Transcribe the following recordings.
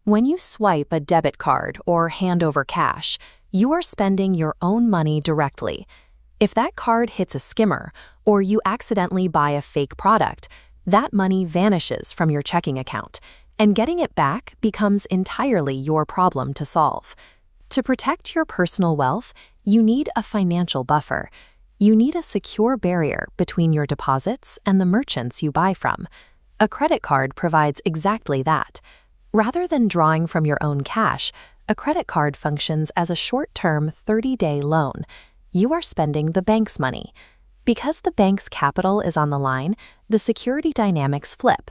When you swipe a debit card or hand over cash, you are spending your own money directly. If that card hits a skimmer or you accidentally buy a fake product, that money vanishes from your checking account, and getting it back becomes entirely your problem to solve. To protect your personal wealth, you need a financial buffer. You need a secure barrier between your deposits and the merchants you buy from. A credit card provides exactly that. Rather than drawing from your own cash, a credit card functions as a short-term 30-day loan. You are spending the bank's money. Because the bank's capital is on the line, the security dynamics flip.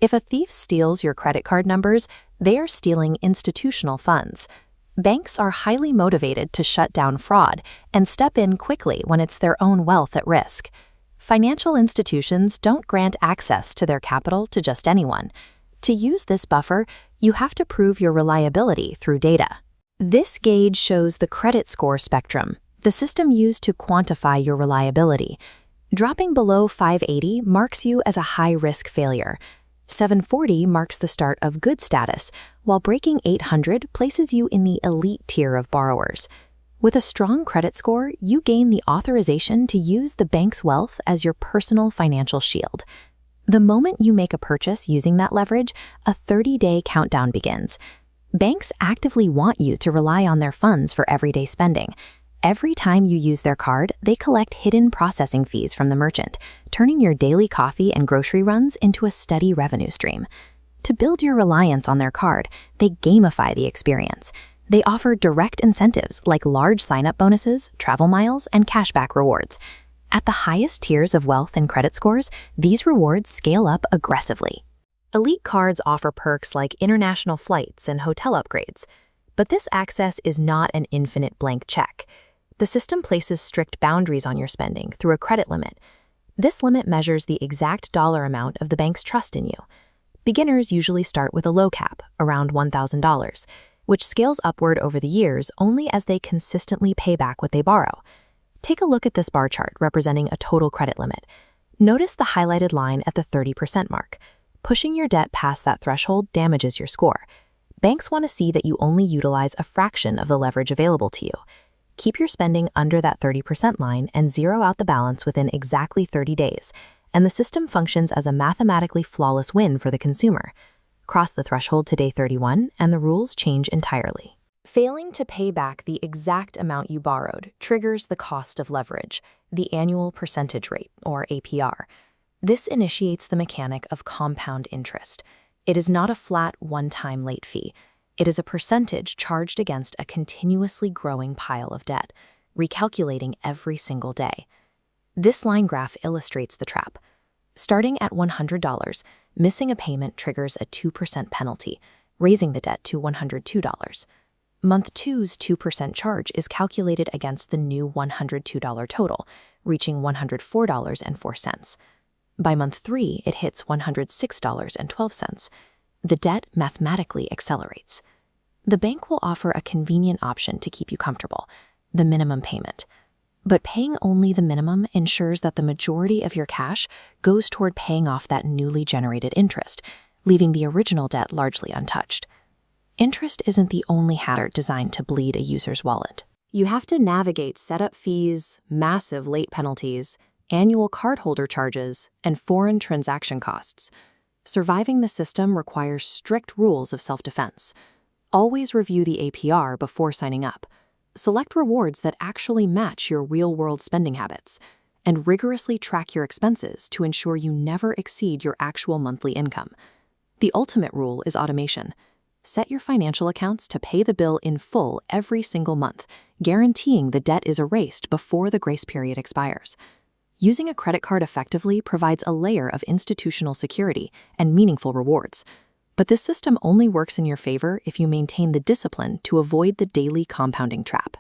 If a thief steals your credit card numbers, they are stealing institutional funds. Banks are highly motivated to shut down fraud and step in quickly when it's their own wealth at risk. Financial institutions don't grant access to their capital to just anyone. To use this buffer, you have to prove your reliability through data. This gauge shows the credit score spectrum, the system used to quantify your reliability. Dropping below 580 marks you as a high-risk failure. 740 marks the start of good status, while breaking 800 places you in the elite tier of borrowers. With a strong credit score, you gain the authorization to use the bank's wealth as your personal financial shield. The moment you make a purchase using that leverage, a 30-day countdown begins. Banks actively want you to rely on their funds for everyday spending. Every time you use their card, they collect hidden processing fees from the merchant, turning your daily coffee and grocery runs into a steady revenue stream. To build your reliance on their card, they gamify the experience. They offer direct incentives like large sign-up bonuses, travel miles, and cashback rewards. At the highest tiers of wealth and credit scores, these rewards scale up aggressively. Elite cards offer perks like international flights and hotel upgrades, but this access is not an infinite blank check. The system places strict boundaries on your spending through a credit limit. This limit measures the exact dollar amount of the bank's trust in you. Beginners usually start with a low cap, around $1,000, which scales upward over the years only as they consistently pay back what they borrow. Take a look at this bar chart representing a total credit limit. Notice the highlighted line at the 30% mark. Pushing your debt past that threshold damages your score. Banks want to see that you only utilize a fraction of the leverage available to you. Keep your spending under that 30% line and zero out the balance within exactly 30 days, and the system functions as a mathematically flawless win for the consumer. Cross the threshold to day 31, and the rules change entirely. Failing to pay back the exact amount you borrowed triggers the cost of leverage, the annual percentage rate, or APR. This initiates the mechanic of compound interest. It is not a flat one-time late fee. It is a percentage charged against a continuously growing pile of debt, recalculating every single day. This line graph illustrates the trap. Starting at $100, missing a payment triggers a 2% penalty, raising the debt to $102. Month 2's 2% charge is calculated against the new $102 total, reaching $104.04. By month 3, it hits $106.12. The debt mathematically accelerates. The bank will offer a convenient option to keep you comfortable, the minimum payment. But paying only the minimum ensures that the majority of your cash goes toward paying off that newly generated interest, leaving the original debt largely untouched. Interest isn't the only hazard designed to bleed a user's wallet. You have to navigate setup fees, massive late penalties, annual cardholder charges, and foreign transaction costs. Surviving the system requires strict rules of self-defense. Always review the APR before signing up. Select rewards that actually match your real-world spending habits, and rigorously track your expenses to ensure you never exceed your actual monthly income. The ultimate rule is automation. Set your financial accounts to pay the bill in full every single month, guaranteeing the debt is erased before the grace period expires. Using a credit card effectively provides a layer of institutional security and meaningful rewards. But this system only works in your favor if you maintain the discipline to avoid the daily compounding trap.